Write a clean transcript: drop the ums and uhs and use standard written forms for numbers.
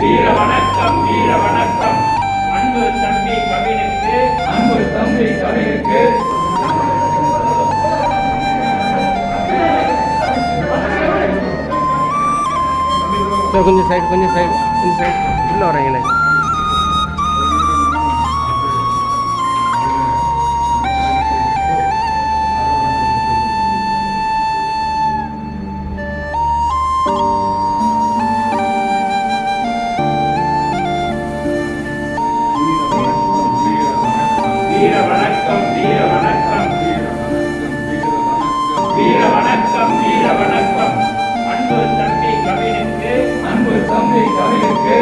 வீர வணக்கம் வீர வணக்கம். அன்பு தம்பி கவினுக்கு அன்பு தம்பி கவினுக்கு கொஞ்சம் சைடு உள்ள வரீங்களே. வீர வணக்கம் வீர வணக்கம் வீர வணக்கம் வீர வணக்கம். அன்பு தம்பி கவினுக்கு அன்பு தம்பி கவினுக்கு